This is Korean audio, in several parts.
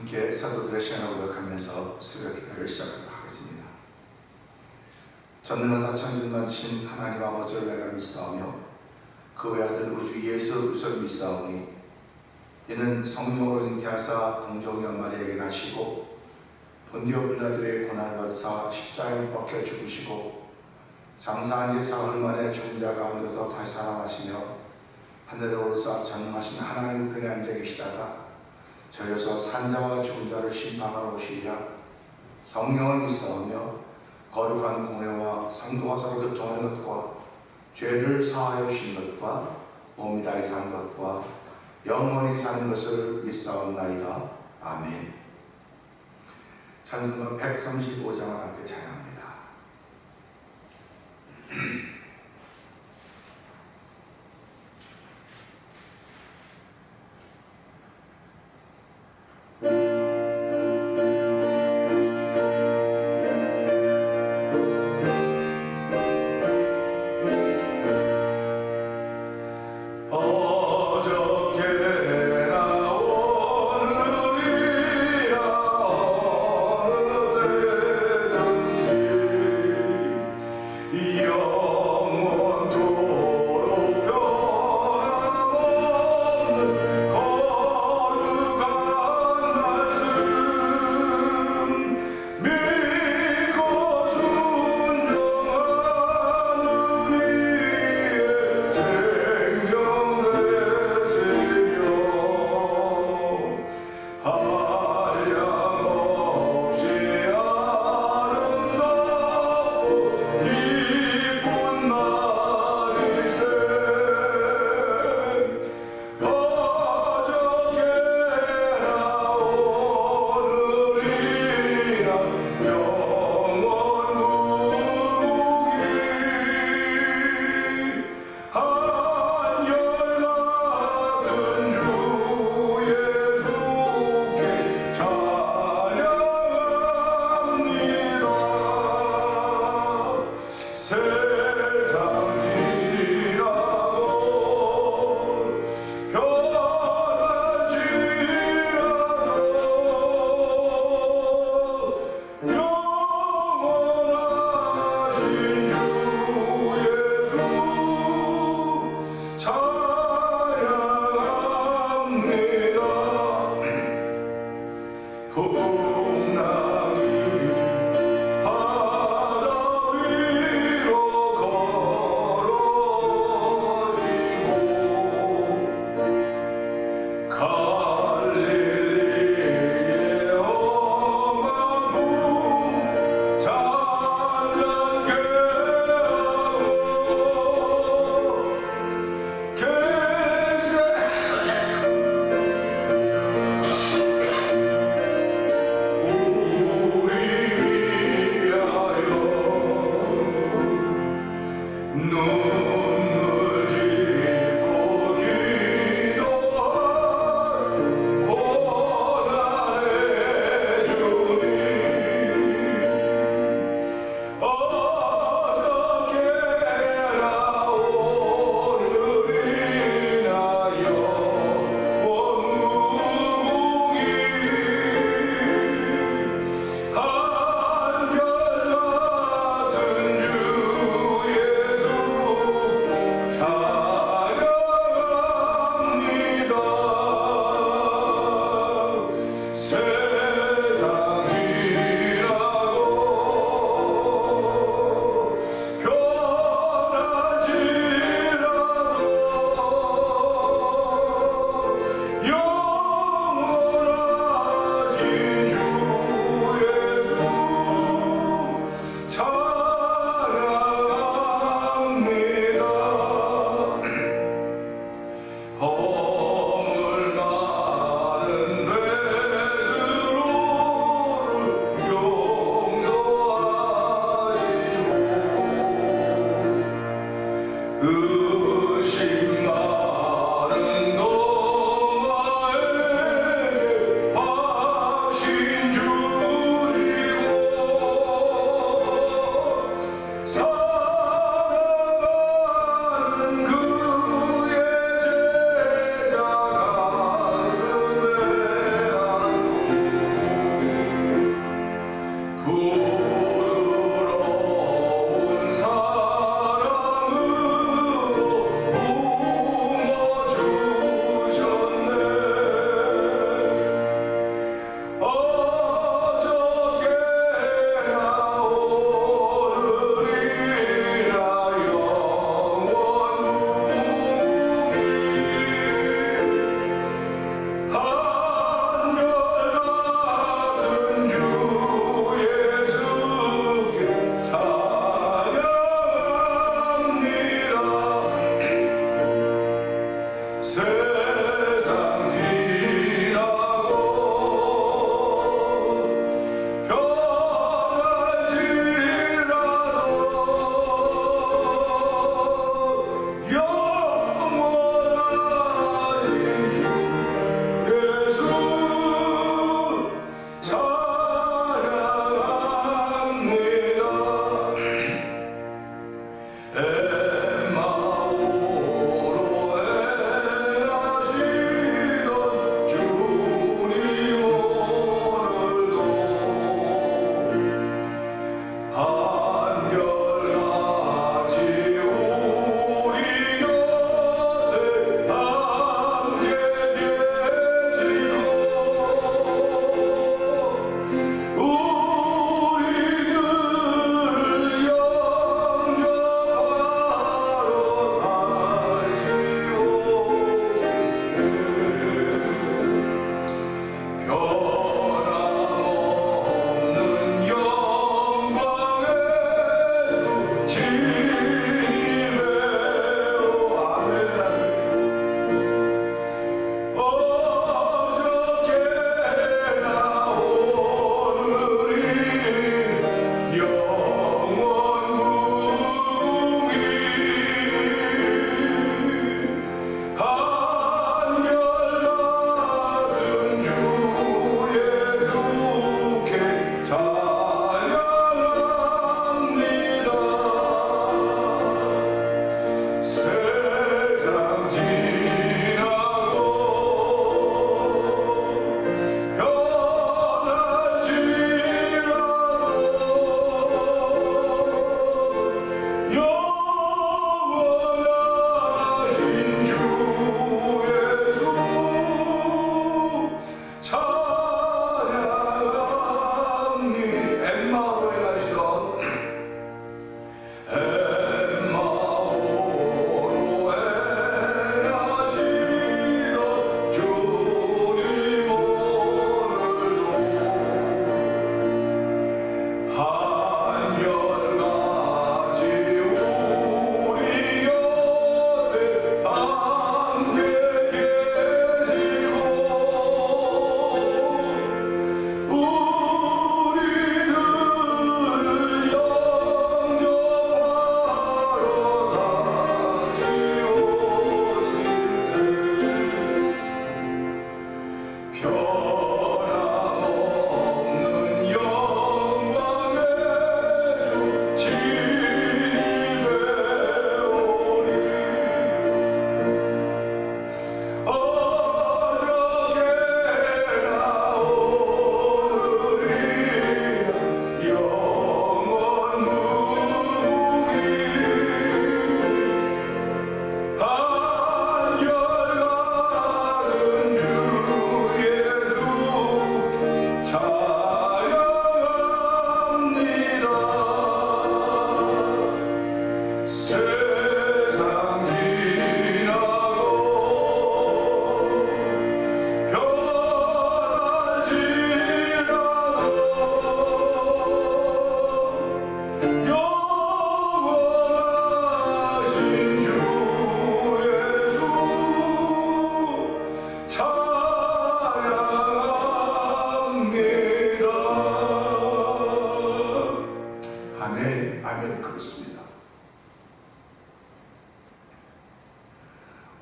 함께 사도들의 시간을 고백하면서 새벽 기도를 시작하도록 하겠습니다. 전능한 사천진만신 하나님 아버지를 내가 믿사오며 그 외아들 우주 예수 그리스도를 믿사오니 이는 성령으로 잉태하사 동정녀 마리아에게 나시고 본디오 빌라도의 고난을 받으사 십자가에 못 박혀 죽으시고 장사한 지 사흘 만에 죽은 자 가운데서 다시 살아나시며 하늘에 오르사 전능하신 하나님 편에 앉아 계시다가 저려서 산자와 죽은 자를 심판하러 오시리라. 성령을 믿사오며 거룩한 공회와 성도가 서로 교통하는 것과 죄를 사하여 주신 것과 몸이 다히 사는 것과 영원히 사는 것을 믿사옵나이다. 아멘. 찬송가 135장을 함께 찬양합니다.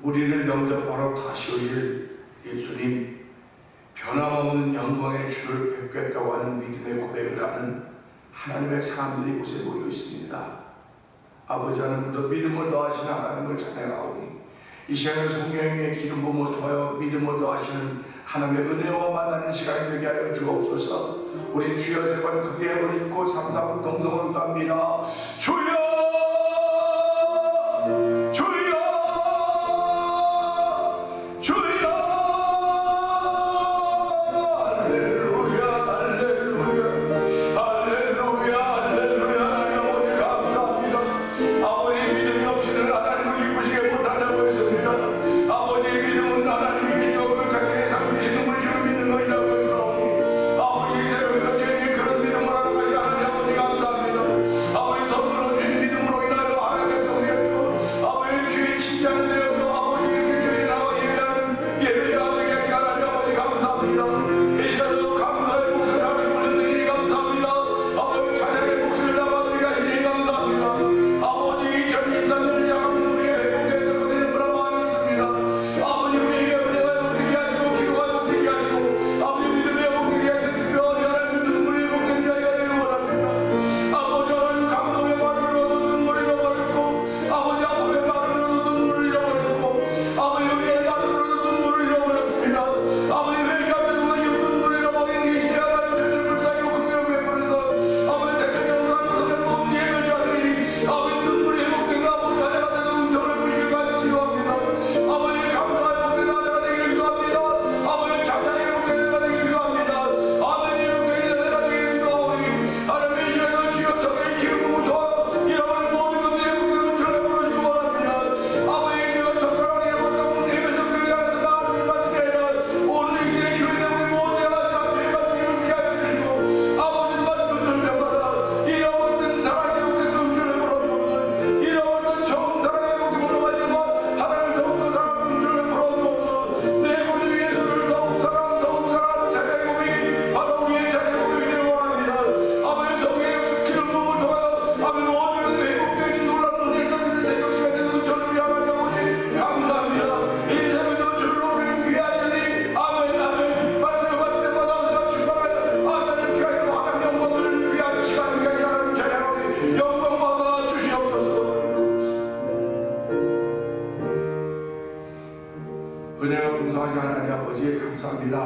우리를 영접하러 다시 오실 예수님, 변함없는 영광의 주를 뵙겠다고 하는 믿음의 고백을 하는 하나님의 사람들이 이곳에 모여 있습니다. 아버지 하나님도 믿음을 더하시는 하나님을 찬양하오니 이 시간에 성령의 기름 부음을 통하여 믿음을 더하시는 하나님의 은혜와 만나는 시간이 되게 하여 주옵소서. 우리 주여 세 번 크게 해버리고 삼삼 동성을 갑니다. 주여! 주여! 주여! 할렐루야 할렐루야 할렐루야 할렐루야. 하나님 아버지 감사합니다. 아버지 믿음이 없이는 하나님을 기쁘시게 못한다고 했습니다. 아버지의 믿음은 하나님이 기도를 자기의 삼키시는 분이시를 믿는 것이라고 했사오니 아버지 새벽에 저희에게 그런 믿음을 허락하시 하나님 아버지 감사합니다. 아버지 선물로 주신 믿음으로 인하여 하나님의 성령과 아버지 주의 칭찬을 내어서 아버지 이렇게 주의 나와 예배하는 예배자가 되게 하시기 하나님 아버지 감사합니다. 이 시간에도 감사의 목소리 하나님 올려드리니 감사합니다. 아버지 찬양의 목소리를 나눠드리니 하시니 감사합니다. 아버지 2023년을 시작하면 우리의 회복되는 것들이 너무나 많이 있습니다. 아버지 우리에게 은혜가 회복되게 하시고 기도가 회복되게 하시고 아버지 믿음이 회복되게 하시는 특별히 하나님 눈물이 회복된 자리가 되기를 원합니다. 아버지 하나님 감동의 말을 들어도 눈물이 잃어버렸고 아버지 아픔의 말을 들어도 눈물을 잃어버렸고 아버지 우리의 말을 들어도 눈물을 잃어버렸습니다. 아버지 회개하면 누가 이 눈물을 잃어버린 이 시대 하나님 저희를 불쌍히 긍휼히 베풀어서 아버지 대통령과 함께 모든 예배자들이 아버지 눈물이 회복된 아버지 하나가 되는 은총을 부시길 간절히 기도합니다. 아버지 감사가 회복된 하나가 되기를 기도합니다. 아버지 찬양이 회복된 하나가 되기를 기도합니다. 아멘 회복된 하나가 되기를 기도하오니 하나님 이 시간에 주여 성령의 기름 부음을 통하여 잃어버린 모든 것들이 회복된 은총을 베풀어주기 원합니다. 아버지 내가 첫사랑을 잃어버렸다고 예배서 그를 향해서 나아가지 마시게 하여 오늘 이 기회에 교회 내부의 모든 하나님의 말씀을 듣게 하여 주시고 아버지 말씀을 들을 때마다 잃어버렸던 사랑이 회복돼서 은총을 베풀어주옵소서. 잃어버렸던 처음 사랑이 회복됨으로 말미암아 하나님을 더욱더 사랑하는 은총을 베풀어주옵소서. 내 고주 예수를 더욱 사랑 찬양의 고백이 바로 우리의 찬양의 고백이 되길 원합니다. 아버지 성령의 기름 부음을 통하여 아버지 모든 것들이 회복되어진 놀라운 은혜를 더드리는 새벽 시간에 은총을 위하여 아버지 감사합니다. 이 새벽에도 주를 높이는 귀한 일이 아멘 아멘 말씀을 받을 때마다 우리가 출발하여 아멘을 귀하여 하나님 영광을 귀한 시간 위하여 하나님 찬양하오니 영광 받아 주시옵소서. 은혜가 풍성하신 하나님 아버지 감사합니다.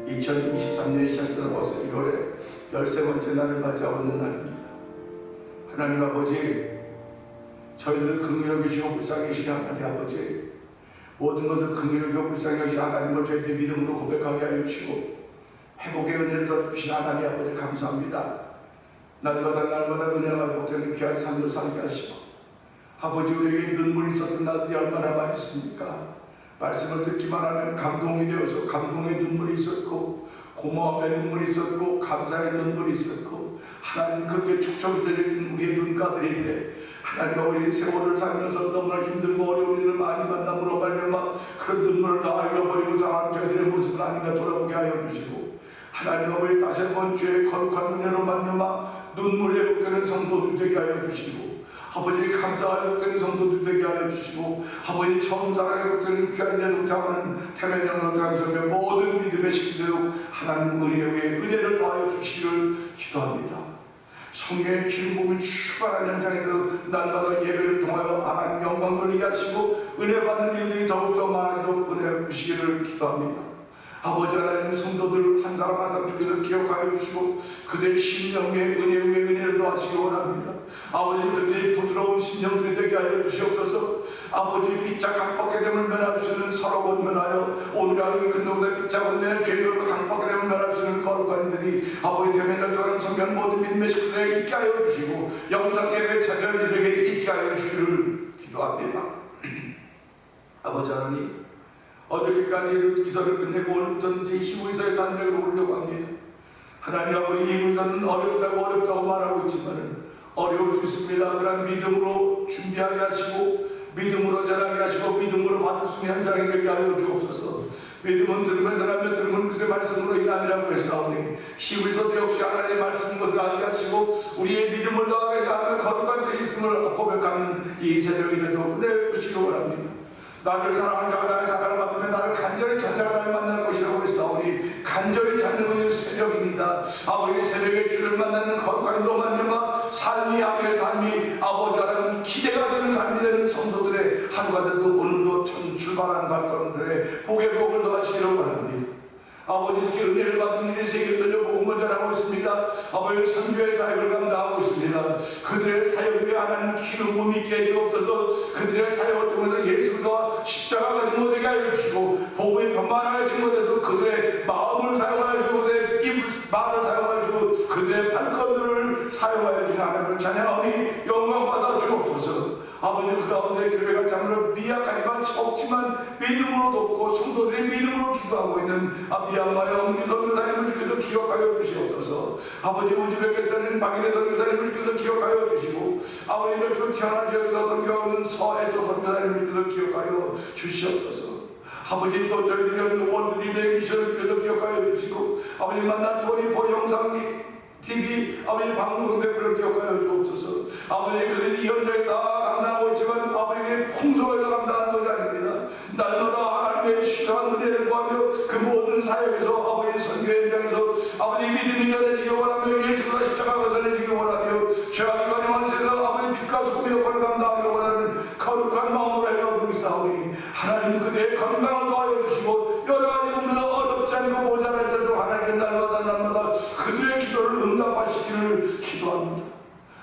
2023년이 시작되어 벌써 1월에 13번째 날을 맞이하고 있는 날입니다. 하나님 아버지 저희들을 긍휼히 여기시고 불쌍히 여기시는 하나님 아버지 모든 것을 긍휼히 여기고 불쌍히 여기시는 하나님을 저희들의 믿음으로 고백하게 하여 주시고 회복의 은혜를 더주시는 하나님 아버지 감사합니다. 날마다 은혜가 회복되는 귀한 삶을 살게 하시고 아버지 우리에게 눈물이 있었던 날들이 얼마나 많이 있습니까? 말씀을 듣기만 하면 감동이 되어서 감동의 눈물이 있었고 고마움의 눈물이 있었고 감사의 눈물이 있었고 하나님 그렇게 축적되어진 우리의 눈가들인데 하나님 우리 세월을 살면서 너무나 힘들고 어려운 일을 많이 만남으로 말미암아 그 눈물을 다 잃어버리고 상한 저희들의 모습을 하나님과 돌아보게 하여 주시고 하나님 아버지 다시 한번 주의 거룩한 은혜로 말미암아 눈물이 회복되는 성도들 되게 하여 주시고 아버지 감사하여 회복되는 성도들 되게 하여 주시고 아버지 처음 사랑에 회복되는 귀한 은혜로 장하는 태면령으로 감사하며 모든 믿음의 식대로 하나님 은혜 위에 은혜를 더하여 주시기를 기도합니다. 성령의 기름 부음이 출발하는 현장에 들어 날마다 예배를 통하여 하나님 영광 돌리게 하시고 은혜 받는 일들이 더욱더 많아지도록 은혜 주시기를 기도합니다. 아버지 하나님 성도들 한 사람 한 사람 주기를 기억하여 주시고 그들의 심령의 은혜 위에 은혜를 더하시기 원합니다. 아버지 그들의 부드러운 심령들이 되게 하여 주시옵소서. 아버지 빗자 강박게 됨을 면할 수 있는 서러운 면하여 오늘 하루의 근동대 빗자 건네 죄를 강박게 됨을 면할 수 있는 거룩한 이들이 아버지 대면을 통한 성경 모든 믿음의 식구들에게 있게 하여 주시고 영상 예배 참여를 이들에게 있게 하여 주시기를 기도합니다. 아버지 하나님 어저께까지 그 기사를 끝내고 오늘부터는 제 히브리서의 산맥을 오르려고 합니다. 하나님 아버지 히브리서는 어렵다고 말하고 있지만 어려울 수 있습니다. 그러나 믿음으로 준비하게 하시고 믿음으로 전하게 하시고 믿음으로 받을 수 있는 현장이 되게 하여 주옵소서. 믿음은 들으면서 하며 들으면 그의 말씀으로 인함이라고 했사오니 히브리서도 역시 하나님의 말씀 것을 알게 하시고 우리의 믿음을 더하게 하며 거룩한 데 있음을 고백하는 이 새벽에도 은혜를 주시기 원합니다. 나를 사랑하는 자가 나의 사랑을 받으면 나를 간절히 찾는 자가 나를 만나는 것이라고 했사오니 간절히 찾는 것이 새벽입니다. 아버지 새벽에 주를 만나는 거룩한 일로 말미암아 삶이 하루의 삶이 아버지 하나님 기대가 되는 삶이 되는 성도들의 하루가 되도 오늘도 전 출발하는 발걸음들의 복의 복을 더하시기를 원합니다. 아버지 이렇게 은혜를 받은 일이 세계를 돌려 복음을 전하고 있습니다. 아버지 선교의 사역을 감당하고 있습니다. 그들의 사역 위에 하나님 기름 부음이 있게 해주옵소서. 그들의 사역을 통해서 예수가 십자가가 증거되게 하여 주시고 복음이 편만하게 증거돼서 그들의 마음을 사용하여 주고 그들의 입을 말을 사용하여 주고 그들의 발걸음들을 사용하여 주시는 하나님을 찬양하오니 영광받아 주옵소서. 아버지 그 가운데 교회가 참으로 미약하지만 적지만 믿음으로 돕고 성도들이 믿음으로 기도하고 있는 미얀마의 엄기 선교사님을 주께서 기억하여 주시옵소서. 아버지 우즈베키스탄인 박인혜 선교사님을 주께서 기억하여 주시고 아버지 그 태어난 지역에서 선교하는 서에서 선교사님을 주께서 기억하여 주시옵소서. 아버지 또 저희들이 원리대 미션을 주께서 기억하여 주시고 아버지 만난 토니포 영상이 TV 아버지 방송 대표를 기억하여 주옵소서. 아버지 그들이 이 현장에 다 감당하고 있지만 아버지의 풍성에서 감당하는 것이 아닙니다. 날마다 하나님의 시간 은혜를 구하며 그 모든 사역에서 아버지 선교 현장에서 아버지 믿음이 전해지기 원하며 예수가 십자가가 전해지기 원하며 죄악이 관영한 세상 아버지 빛과 소금의 역할을 감당하기 원하는 거룩한 마음으로 해가지고 있사오니 하나님 그대의 건강을 도와여 주시고 여러 가지 보면 어렵지 않고 모자랄 때도 하나님 날마다 그들의 기도를 응답하시기를 기도합니다.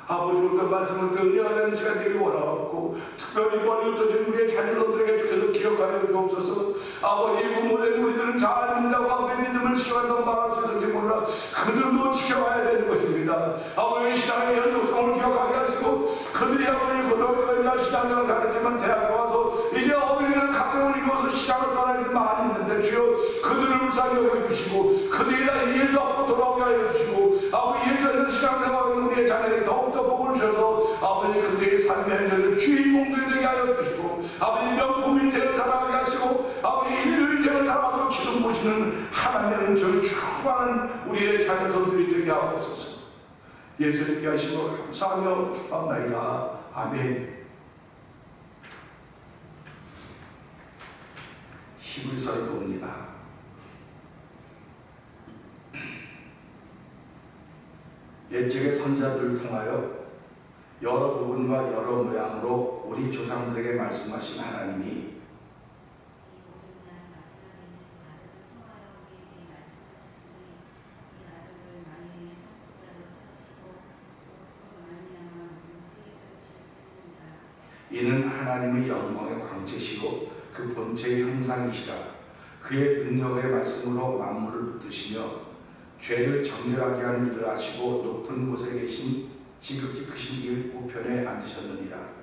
아버지 오늘 말씀을 더 은혜가 되는 시간 되길 원하옵고 특별히 멀리 흩어진 우리의 자녀들에게 주께서 기억하여 주옵소서. 아버지 부모된 우리들은 잘 믿다고 아버지 믿음을 지켜간다고 말할 수 있을지 몰라 그들도 지켜가야 되는 것입니다. 아버지 신앙의 연속성을 기억하게 하시고 그들이 아버지 고등학교까지 신앙생활을 잘했지만 대학에 와서 이제 어머니는 가정을 이루어서 신앙을 떠날 일이 많이 있는데 주여 그들을 불쌍히 여겨주시고 그들이 다시 예수 앞으로 돌아오게 하여 주시고 아버지 예수의 신앙생활을 우리의 자녀들이 더욱더 복을 주셔서 아버지 그들의 삶의 현장의 주인공들이 되게 하여 주시고 아버지 명품 인생을 살아가게 하시고 아버지 인류 인생을 살아가고 기름 부으시는 하나님의 은총을 충만한 우리의 자녀들이 되게 하옵소서. 예수님께 하시고 감사하며 기도합나이다. 아멘. 히브리서를 봅니다. 옛적의 선자들을 통하여 여러 부분과 여러 모양으로 우리 조상들에게 말씀하신 하나님이 이는 하나님의 영광의 광채시고 그 본체의 형상이시라. 그의 능력의 말씀으로 만물을 붙드시며 죄를 정결하게 하는 일을 하시고 높은 곳에 계신 지극히 크신 이 우편에 앉으셨느니라.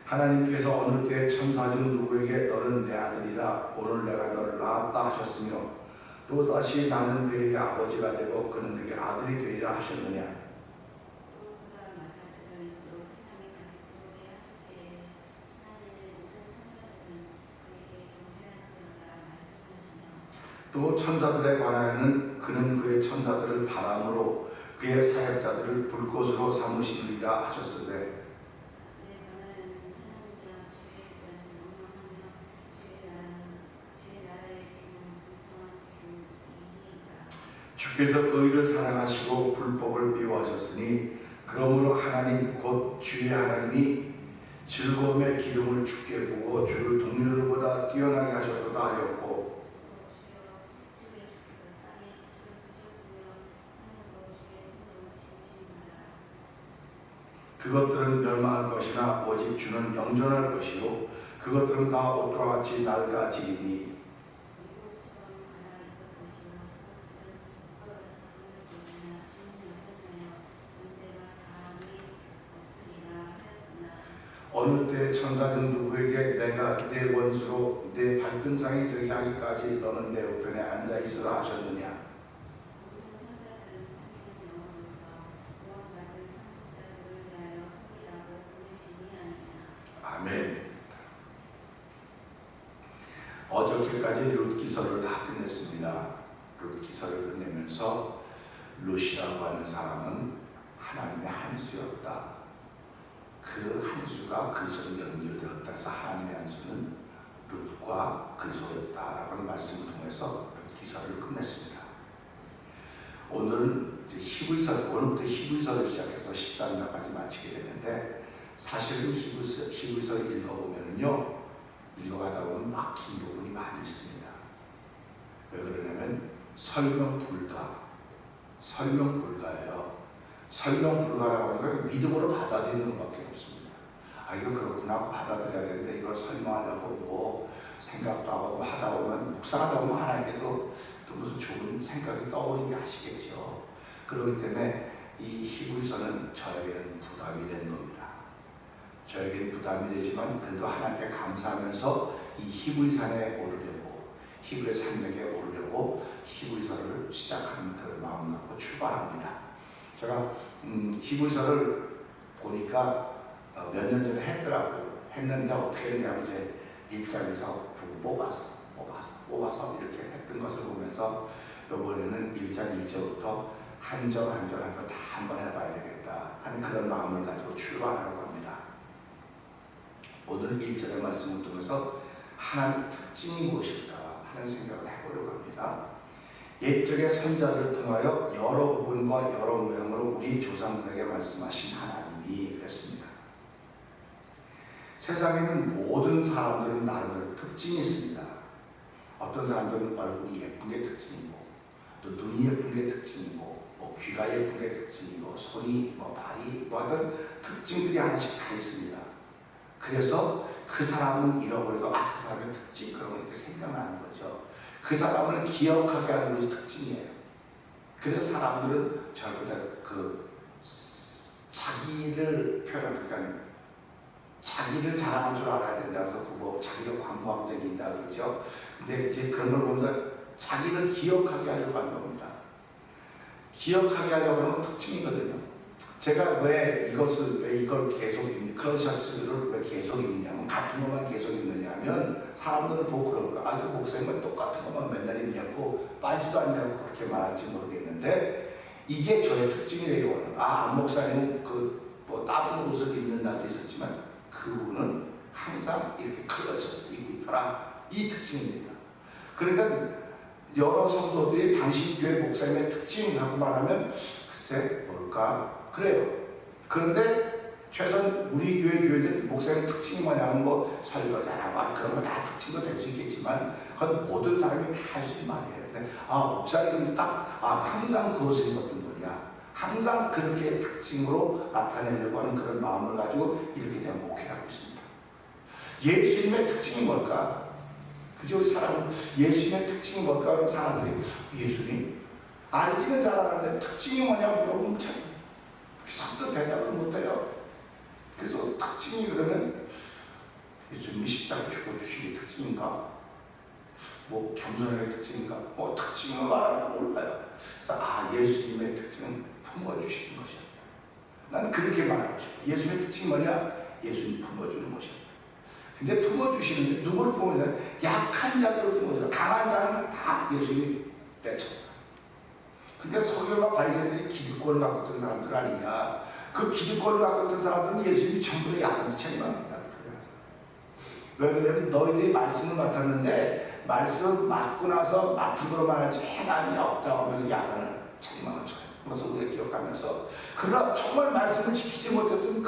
하나님께서 어느 때 천사 중 누구에게 너는 내 아들이라 오늘 내가 너를 낳았다 하셨으며 또 다시 나는 그에게 아버지가 되고 그는 내게 아들이 되리라 하셨느냐. 또 천사들에 관하여는 그는 그의 천사들을 바람으로 그의 사역자들을 불꽃으로 삼으시리라 하셨으되 주께서 의를 사랑하시고 불법을 미워하셨으니 그러므로 하나님 곧 주의 하나님이 즐거움의 기름을 주께 부어 주를 동료들보다 뛰어나게 하셨도다 하였고 그것들은 멸망할 것이나 오직 주는 영존할 것이요 그것들은 다 옷과 같이 낡아지리니 어느 때 천사 중 누구에게 내가 내 원수로 내 발등상이 되게 하기까지 너는 내 우편에 앉아 있으라 하셨느냐. 아멘. 어저께까지 룻 기서를 다 끝냈습니다. 룻 기서를 끝내면서 룻이라고 하는 사람은 하나님의 한 수였다. 그 한 수가 그리스도로 연결되었다 해서 하나님의 한 수는 룻과 그리스도였다라고 하는 말씀을 통해서 룻 기서를 끝냈습니다. 오늘은 오늘부터 히브리서를 시작해서 13장까지 마치게 되는데, 사실은 히브리서를 읽어보면요, 읽어가다 보면 막힌 부분이 많이 있습니다. 왜 그러냐면 설명 불가예요. 설명 불가라고 하는 건 믿음으로 받아들이는 것밖에 없습니다. 아, 이거 그렇구나, 받아들여야 되는데 이걸 설명하려고 뭐 생각도 하고 하다 보면, 묵상하다 보면 하나님께도 또 무슨 좋은 생각이 떠오르게 하시겠죠. 그렇기 때문에 이 히브리서는 저에게는 부담이 된 겁니다. 저에게는 부담이 되지만 그래도 하나님께 감사하면서 이 히브리산에 오르려고, 히브리 산맥에 오르려고 히브리서를 시작하는 그런 마음을 갖고 출발합니다. 제가 히브리서를 보니까 몇 년 전에 했는데 어떻게 했냐면 이제 1장에서 뽑아서 이렇게 했던 것을 보면서 이번에는 1장 1절부터 한 절 한 절 한 거 다 한번 해봐야 되겠다 하는 그런 마음을 가지고 출발하려고 합니다. 오늘 1절의 말씀을 통해서 하나님의 특징이 무엇일까 하는 생각을 해보려고 합니다. 옛적의 선자를 통하여 여러 부분과 여러 모양으로 우리 조상들에게 말씀하신 하나님이 그랬습니다. 세상에는 모든 사람들은 나름대로 특징이 있습니다. 어떤 사람들은 얼굴이 예쁜 게 특징이고, 또 눈이 예쁜 게 특징이고, 뭐 귀가 예쁜 게 특징이고, 손이 발이 어떤 특징들이 하나씩 다 있습니다. 그래서 그 사람은 잃어버리고 그 사람의 특징, 그런 거 이렇게 생각나는 거죠. 그 사람을 기억하게 하는 것이 특징이에요. 그래서 사람들은 전부 다 자기를 표현하는, 그러니까 자기를 자랑할 줄 알아야 된다. 그래서 자기를 광고하고 다닌다 그러죠. 근데 이제 그런 걸 보면 자기를 기억하게 하려고 하는 겁니다. 기억하게 하려고 하는 건 특징이거든요. 제가 왜 이걸 계속 입니까? 그런 셔츠를 왜 계속 입느냐면, 같은 것만 계속 입느냐면 사람들은 보고 그럴 거야. 그 목사님은 똑같은 것만 맨날 입냐고, 빠지도 않냐고 그렇게 말할지 모르겠는데, 이게 저의 특징이 되려고 하는, 목사님은 다른 옷을 입는 날도 있었지만 그분은 항상 이렇게 클러쳐서 입고 있더라. 이 특징입니다. 그러니까 여러 성도들이 당신 교회 목사님의 특징이라고 말하면 글쎄 뭘까? 그래요. 그런데 최소한 우리 교회들 목사님 특징이 뭐냐면 설교 잘하고 그런 거 다 특징도 될 수 있겠지만, 그건 모든 사람이 다 할 수 있는 말이에요. 근데 목사님은 항상 그것을 입었던 거냐, 항상 그렇게 특징으로 나타내려고 하는 그런 마음을 가지고 이렇게 대한 목회를 하고 있습니다. 예수님의 특징이 뭘까? 그죠? 우리 사람은 예수님의 특징이 뭘까? 그럼 사람들이 예수님 알기는 잘 아는데 특징이 뭐냐고 물어보면 참 성도 대답을 못해요. 그래서 특징이 그러면 예수님이 십자가 죽어주신 게 특징인가? 겸손의 특징인가? 특징을 말하는 몰라요. 그래서 예수님의 특징은 품어주시는 것이었다. 난 그렇게 말하고 싶어. 예수님의 특징이 뭐냐? 예수님 품어주는 것이었다. 근데 품어주시는데 누구를 품어주냐? 약한 자들을 품어주냐? 강한 자는 다 예수님이 떼쳤다. 그러니까 서기관과 바리새인들이 기득권을 갖고 있던 사람들 아니냐? 그 기득권을 갖고 있던 사람들은 예수님이 전부 약한 책망한다. 왜 그러냐면 너희들이 말씀을 맡았는데 말씀 맡고 나서 맡은 거로 말하지 행함이 없다고 하면서 야단을 책망을 쳐요. 그래서 우리가 기억하면서, 그러나 정말 말씀을 지키지 못했던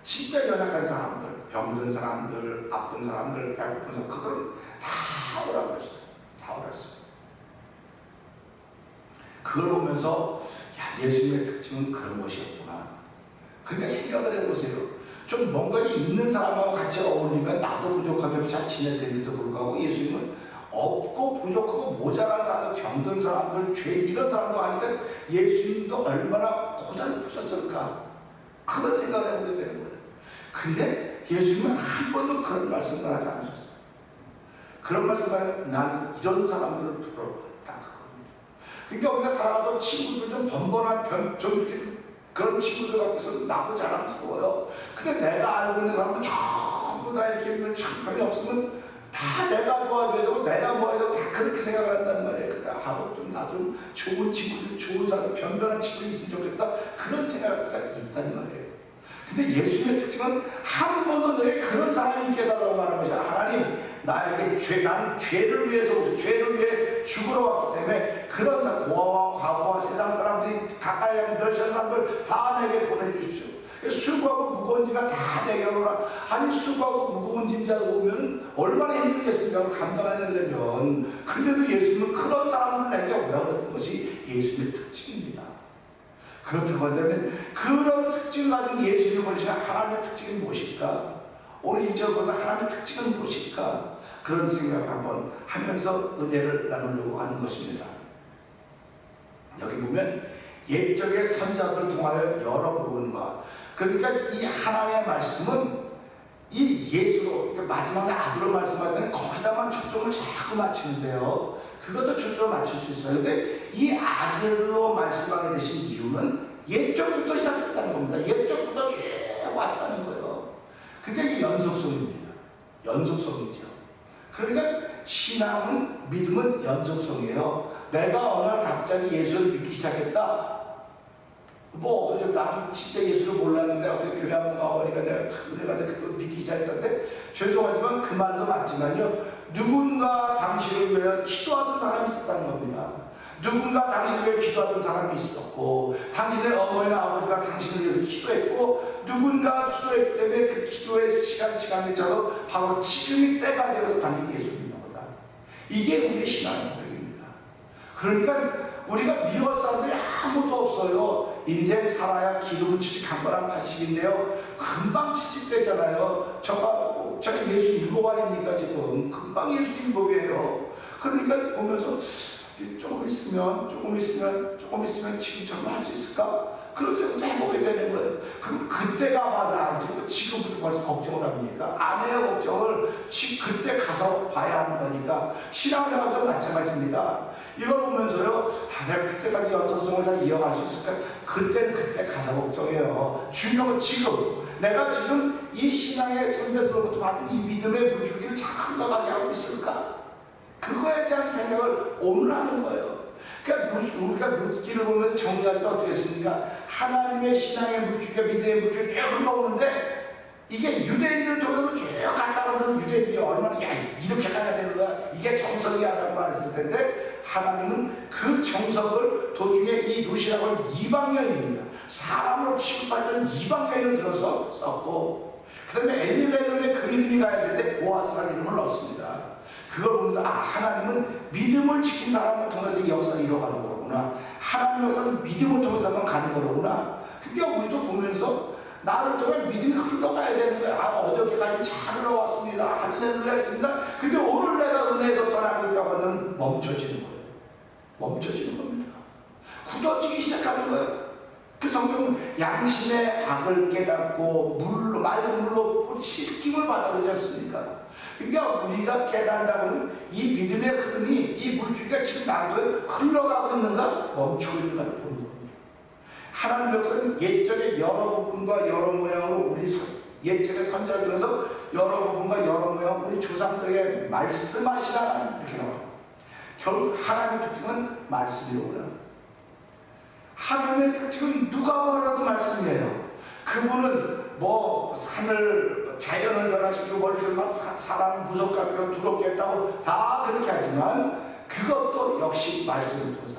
진짜 연약한 사람들, 병든 사람들, 아픈 사람들, 배고픈 사람들, 그걸 다 오라고 했어요. 다 오라고 했어요. 그걸 보면서 예수님의 특징은 그런 것이었구나. 그러니까 생각을 해보세요. 좀 뭔가 있는 사람하고 같이 어울리면 나도 부족하면 잘 지낼 텐데도 불구하고, 예수님은 없고 부족하고 모자란 사람들, 병든 사람들, 죄 이런 사람도 하니까 예수님도 얼마나 고달프셨을까, 그런 생각을 해보게 되는 거예요. 근데 예수님은 한 번도 그런 말씀을 하지 않으셨어요. 그런 말씀을 하면 나는 이런 사람들을 부러웠다, 그겁니다. 그러니까 우리가 살아가던 친구들 좀 번번한 좀 이렇게 그런 친구들 갖고 있어서 나도 자랑스러워요. 근데 내가 알고 있는 사람은 이렇게 형편이 없으면 다 내가 도와줘야 되고 내가 뭐 해도 다 그렇게 생각한단 말이에요. 그래, 나 좀 좋은 친구들, 좋은 사람, 변변한 친구 있으면 좋겠다. 그런 생각가 있단 말이에요. 근데 예수님의 특징은 한 번도 너의 그런 사람이 깨달아고 말하는 것이 하나님, 나에게 난 죄를 위해 죽으러 왔기 때문에 그런 고아와 과부와 세상 사람들이 가까이 하는 멸시하는 사람들 다 내게 보내주십시오. 수고하고 무거운 짐을 다 내게 오라. 아니, 수고하고 무거운 짐자가 오면 얼마나 힘들겠습니까? 감당하려면. 근데도 예수님은 그런 사람을 내게 오라고 했던 것이 예수님의 특징입니다. 그렇다고 한다면 그런 특징을 가진 예수님을 보시면 하나님의 특징이 무엇일까? 오늘 이 절보다 하나님의 특징은 무엇일까? 그런 생각을 한번 하면서 은혜를 나누려고 하는 것입니다. 여기 보면 옛적의 선지자들을 통하여 여러 부분과, 그러니까 이 하나님의 말씀은 이 예수로, 그러니까 마지막에 아들로 말씀할 때는 거기다만 초점을 자꾸 맞추는데요. 그것도 초점을 맞출 수 있어요. 근데 이 아들로 말씀하게 되신 이유는 옛적부터 시작했다는 겁니다. 옛적부터 쭉 왔다는 거예요. 그게 이 연속성입니다. 연속성이죠. 그러니까 신앙은, 믿음은 연속성이에요. 내가 어느 날 갑자기 예수를 믿기 시작했다. 그래서 나는 진짜 예수를 몰랐는데 어떻게 교회 한번 가보니까 내가 은혜가 그때 믿기 시작했는데, 죄송하지만 그 말도 맞지만요, 누군가 당신을 위해 기도하던 사람이 있었다는 겁니다. 누군가 당신을 위해 기도하던 사람이 있었고, 당신의 어머니나 아버지가 당신을 위해서 기도했고, 누군가 기도했기 때문에 그 기도의 시간이 차도 바로 지금이 때가 되어서 당신 예수를 믿는 거다. 이게 우리의 신앙의 고백입니다. 그러니까 우리가 미워할 사람들이 아무도 없어요. 인생 살아야 기름은 71번 하시긴데요, 금방 70대잖아요. 제가 예수 7알입니까 지금? 금방 예수 7이에요. 그러니까 보면서 조금 있으면 지금처럼 할 수 있을까? 그런 생각도 해보게 되는 거예요. 그때가 맞아 알지. 지금부터 벌써 걱정을 합니까? 안 해요, 걱정을. 그때 가서 봐야 하는 거니까. 신앙생활도 마찬가지입니다. 이걸 보면서요, 내가 그때까지 연속성을 잘 이어갈 수 있을까? 그때는 그때 가서 걱정해요. 중요한 건 지금. 내가 지금 이 신앙의 선배들로부터 받은 이 믿음의 물줄기를 잘 흘러가게 하고 있을까? 그거에 대한 생각을 오늘 하는 거예요. 그러니까 우리가 물길을 보면 정리할 때 어떻게 했습니까? 하나님의 신앙의 물줄기가 믿음의 물줄기가 쭉 흘러오는데, 이게 유대인들을 통해서 쭉 갔다 오는 유대인들이 얼마나 이렇게 가야 되는 거야, 이게 정석이야 라고 말했을 텐데, 하나님은 그 정석을 도중에 이 루시라고 이방인입니다. 사람으로 취급받던 이방인을 들어서 썼고, 그 다음에 엘리멜론의 그 이름이 가야 되는데 보아스라는 이름을 넣었습니다. 그걸 보면서 하나님은 믿음을 지킨 사람을 통해서 이 역사를 이뤄가는 거구나. 하나님 역사는 믿음을 통해서만 가는 거구나. 그러니까 우리도 보면서 나를 통해 믿음이 흘러가야 되는 거야. 어저께까지 잘 흘러왔습니다. 할렐루야 했습니다. 근데 오늘 내가 은혜에서 떠나고 있다고 하면 멈춰지는 거예요. 멈춰지는 겁니다. 굳어지기 시작하는 거예요. 그 성경은 양심의 악을 깨닫고 맑은 물로 씻김을 받아 그러지 않습니까? 그러니까 우리가 깨닫는다고는 이 믿음의 흐름이, 이 물줄기가 지금 나도에 흘러가고 있는가 멈추고 있는가를 보는 겁니다. 하나님 역사는 옛적의 여러 부분과 여러 모양으로 옛적의 선지자를 들어서 여러 부분과 여러 모양 우리 조상들에게 말씀하시라 이렇게 나와요. 결국 하나님의 특징은 말씀이로구나. 하나님의 특징은 누가 뭐라도 말씀이에요. 그분은 자연을 변화시키고 머리를 막 사람 무섭게 하고 두렵게 했다고 다 그렇게 하지만, 그것도 역시 말씀을 통해서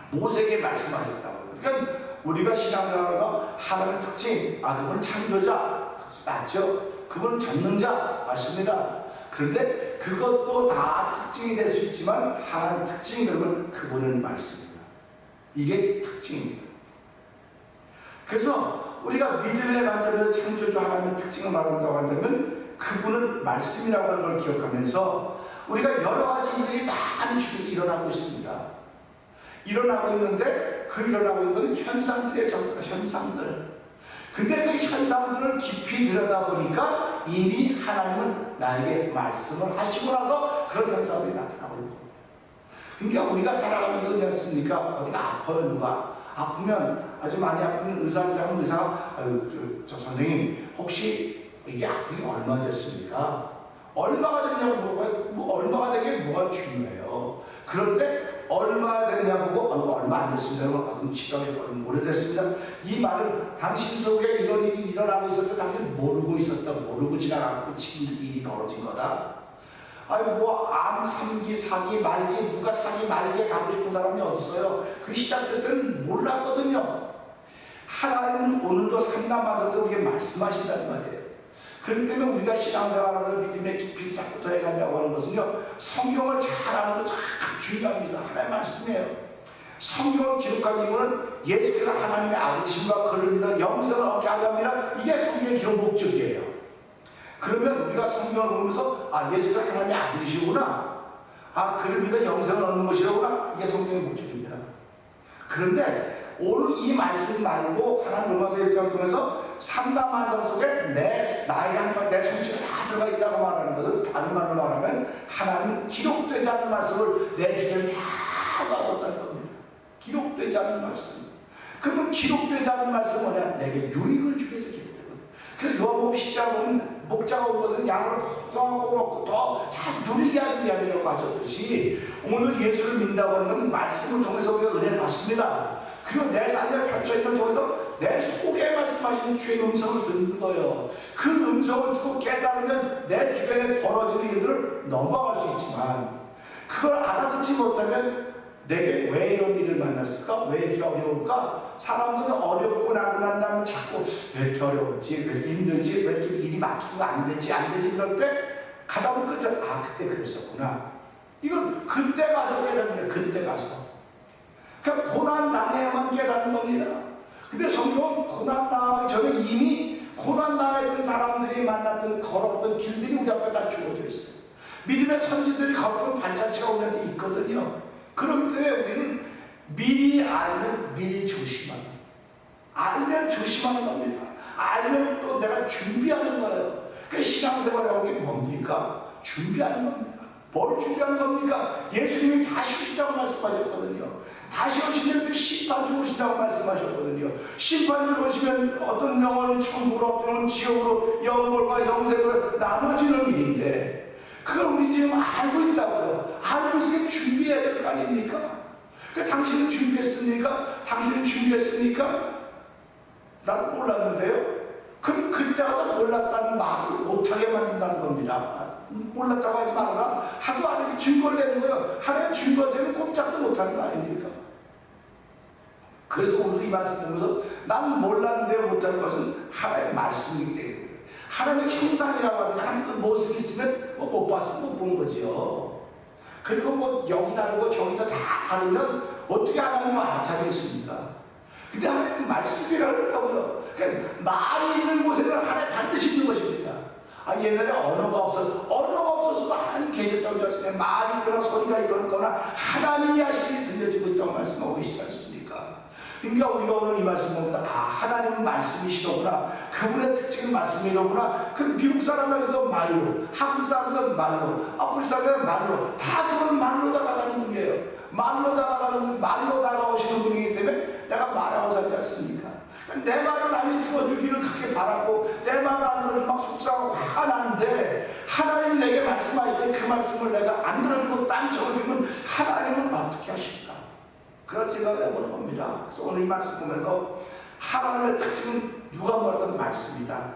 모세에게 말씀하셨다고. 그러니까 우리가 신앙생활과 하나님의 특징, 그분은 창조자 맞죠? 그분은 전능자 맞습니다. 그런데 그것도 다 특징이 될 수 있지만, 하나님의 특징이 그러면 그분은 말씀입니다. 이게 특징입니다. 그래서 우리가 믿음의 관점에서 창조주 하나님의 특징을 말한다고 한다면, 그분은 말씀이라고 하는 걸 기억하면서 우리가 여러 가지 일들이 많이 주변에서 일어나고 있습니다. 일어나고 있는데 그 일어나고 있는 건 현상들의 현상들. 근데 그 현상들을 깊이 들여다보니까 이미 하나님은 나에게 말씀을 하시고 나서 그런 현상들이 나타나고 있는 겁니다. 그러니까 우리가 살아가면서 그렇습니까? 어디가 아파요, 누가? 아프면, 아주 많이 아프면 의사한테 하면 의사가, 저 선생님, 혹시 이게 악분이 얼마 됐습니까? 얼마가 됐냐고 얼마가 된 게 뭐가 중요해요. 그런데 얼마 됐냐고 얼마 안 됐습니다. 그럼 시간이 오래됐습니다. 이 말은 당신 속에 이런 일이 일어나고 있었다. 당신 모르고 있었다. 모르고 지나가고 지금 일이 벌어진 거다. 아니 암, 3기, 4기, 말기 누가 4기, 말기에 가고 싶은 사람이 어디 있어요? 그 시작됐을 때는 몰랐거든요. 하나님은 오늘도 삼남하셔도 우리에게 말씀하신다는 말이에요. 그렇기 때문에 우리가 신앙생활하면서 믿음의 깊이를 자꾸 더해간다고 하는 것은요, 성경을 잘 아는 거 참 중요합니다. 하나님의 말씀이에요. 성경을 기록한 이유는 예수께서 하나님의 아들이심과 그를 믿어 영생을 얻게 하려면 이게 성경의 기록 목적이에요. 그러면 우리가 성경을 보면서 예수가 하나님의 아들이시구나, 그를 믿어 영생을 얻는 것이로구나, 이게 성경의 목적입니다. 그런데 오늘 이 말씀 말고 하나님 로마서 1장 통해서 삼남한상 속에 내 손짓이 다 들어가 있다고 말하는 것은, 다른 말로 말하면 하나님 기록되지 않은 말씀을 내 주변에 다 놔뒀다는 겁니다. 기록되지 않은 말씀. 그러면 기록되지 않은 말씀은 뭐냐? 내게 유익을 주기 위해서 기록되거든요. 그래서 요한복음 10장 보면 목자가 온 것은 양을 풍성하고 먹고 더 잘 누리게 하기 위함이라고 하셨듯이, 오늘 예수를 믿는다고 하는 건 말씀을 통해서 우리가 은혜를 받습니다. 그리고 내 삶에 펼쳐있는 통해서 내 속에 말씀하시는 주의 음성을 듣는 거예요. 그 음성을 듣고 깨달으면 내 주변에 벌어지는 일들을 넘어갈 수 있지만, 그걸 알아듣지 못하면 내게 왜 이런 일을 만났을까? 왜 이렇게 어려울까? 사람들은 어렵고 나고 난 다음에 자꾸 왜 이렇게 어려웠지? 왜 이렇게 힘들지? 왜 이렇게 일이 막히고 안 되지? 그럴 때 가다 보면 끝에 그때 그랬었구나. 이건 그때 가서 깨닫는 거예요. 그때 가서. 그러니까 고난당해야만 깨닫는 겁니다. 근데 성경은 고난당하기 전에 이미 고난당했던 사람들이 만났던 걸었던 길들이 우리 앞에 다 주어져 있어요. 믿음의 선지들이 걸었던 반자체가 우리한테 있거든요. 그렇기 때문에 우리는 미리 알면 미리 조심하는, 알면 조심하는 겁니다. 알면 또 내가 준비하는 거예요. 그 신앙생활이라고 게 뭡니까? 준비하는 겁니다. 뭘 준비하는 겁니까? 예수님이 다시 오신다고 말씀하셨거든요. 다시 오시면 심판줄 오신다고 말씀하셨거든요. 심판줄 오시면 어떤 영혼은 천국으로, 어떤 영혼은 지옥으로, 영벌과 영생으로 나눠지는 일인데, 그걸 우리 지금 알고 있다고요. 알고 있으니 준비해야 될 거 아닙니까? 당신은 준비했습니까? 당신은 준비했습니까? 난 몰랐는데요. 그럼 그때 가서 몰랐다는 말을 못하게 만든다는 겁니다. 몰랐다고 하지 말아라 하고 하나님이 증거를 내는 거예요. 하나님 증거가 되면 꼼짝도 못하는 거 아닙니까? 그래서 오늘 이 말씀 보면서 난 몰랐는데 못하는 것은 하나님의 말씀이기 때문에, 하나님의 형상이라고 하면 하나님 그 모습이 있으면 못 봤으면 못 본 거죠. 그리고 여기 다르고 저기가 다 다르면 어떻게 하나님을 알아차리겠습니까? 근데 하나님 말씀이라고 그러더라고요. 그러니까 말이 있는 곳에는 하나님 반드시 있는 것입니다. 옛날에 언어가 없어서도 하나님 계셨다고 하셨어요. 말이 있거나 소리가 있거나 하나님이 하시니 들려지고 있다고 말씀하고 계시지 않습니까? 그러니까 우리가 오늘 이 말씀 보면서 하나님은 말씀이시더구나, 그분의 특징은 말씀이더구나. 그 미국 사람들도 말로, 한국 사람들도 말로, 아프리카 사람들도 말로, 다 그건 말로 다가가는 분이에요. 말로 다가오시는 분이기 때문에 내가 말하고 살지 않습니까? 내 말을 남이 들어주기를 그렇게 바라고, 내 말을 안 들어주면 막 속상하고 화가 나는데, 하나님 내게 말씀하실 때 그 말씀을 내가 안 들어주고 딴청을 주면 하나님은 어떻게 하실까? 그런 생각을 해보는 겁니다. 그래서 오늘 이 말씀 보면서 하나님의 특징은 누가 말했던 말씀이다.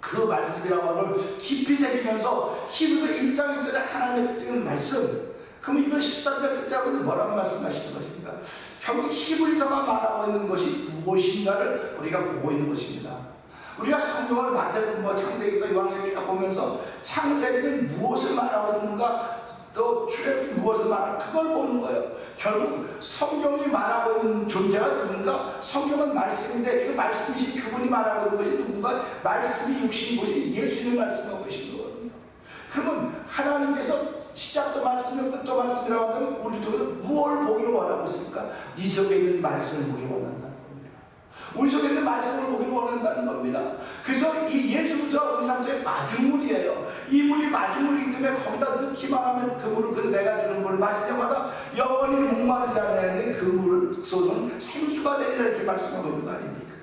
그 말씀이라고 하는 걸 깊이 새기면서 히브리서 1장 1절에 하나님의 특징은 말씀. 그럼 이번 13절 끝자락은 뭐라고 말씀하시는 것입니까? 결국 히브리서가 말하고 있는 것이 무엇인가를 우리가 보고 있는 것입니다. 우리가 성경을 마태복음, 창세기부터 요한계시록 쭉 보면서 창세기는 무엇을 말하고 있는가, 또 출애굽기 무엇을 말하는가, 그걸 보는 거예요. 결국 성경이 말하고 있는 존재가 누군가? 성경은 말씀인데 그 말씀이신 그분이 말하고 있는 것이 누군가? 말씀이 육신이 보신 예수님을 말씀하고 계신 거거든요. 그러면 하나님께서 시작도 말씀이고 끝도 말씀이라고 하면 우리도 무엇을 보기를 원하고 있습니까? 네 속에 있는 말씀을 보기를 원한다는 겁니다. 우리 속에 있는 말씀을 보기를 원한다는 겁니다. 그래서 이 예수가 우리 삶의 마중물이에요. 이 물이 마중물이기 때문에 거기다 넣기만 하면 그 물을, 그 내가 주는 물을 마실 때마다 영원히 목마르지 않는 그 물을 쏟은 생수가 되리라, 이렇게 말씀하고 있는 거 아닙니까?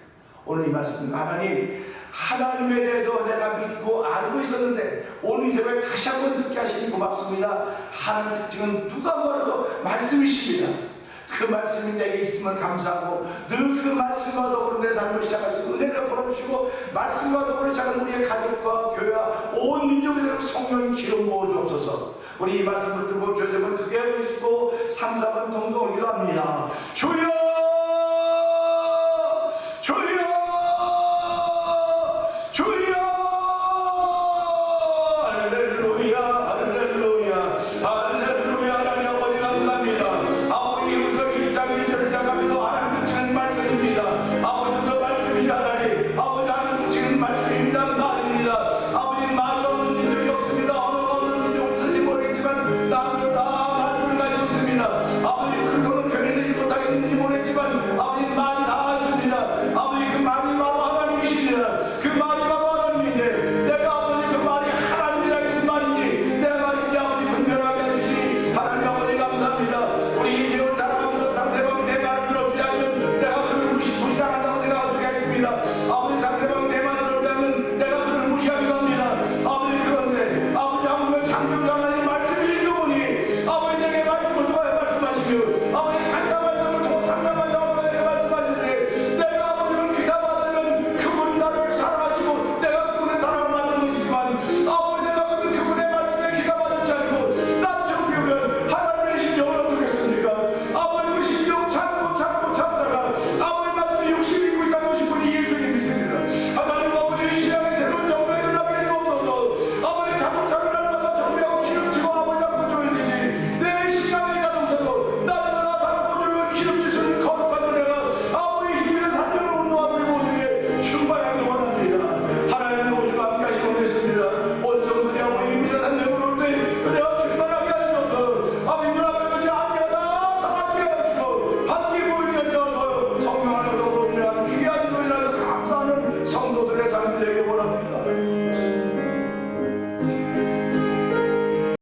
오늘 이 말씀은 하나님 하나님에 대해서 내가 믿고 알고 있었는데 오늘 이 새벽에 다시 한번 듣게 하시니 고맙습니다. 하나님 특징은 누가 뭐라도 말씀이십니다. 그 말씀이 내게 있으면 감사하고 늘 그 말씀과 더불어 내 삶을 시작할 수 있는 은혜를 벌어주시고 말씀과 더불어 시작하는 우리의 가족과 교회와 온 민족에 대한 성령의 기름 부어주옵소서. 우리 이 말씀을 듣고 주여 크게 부르시고 3, 4번 동성을 기도합니다. 주여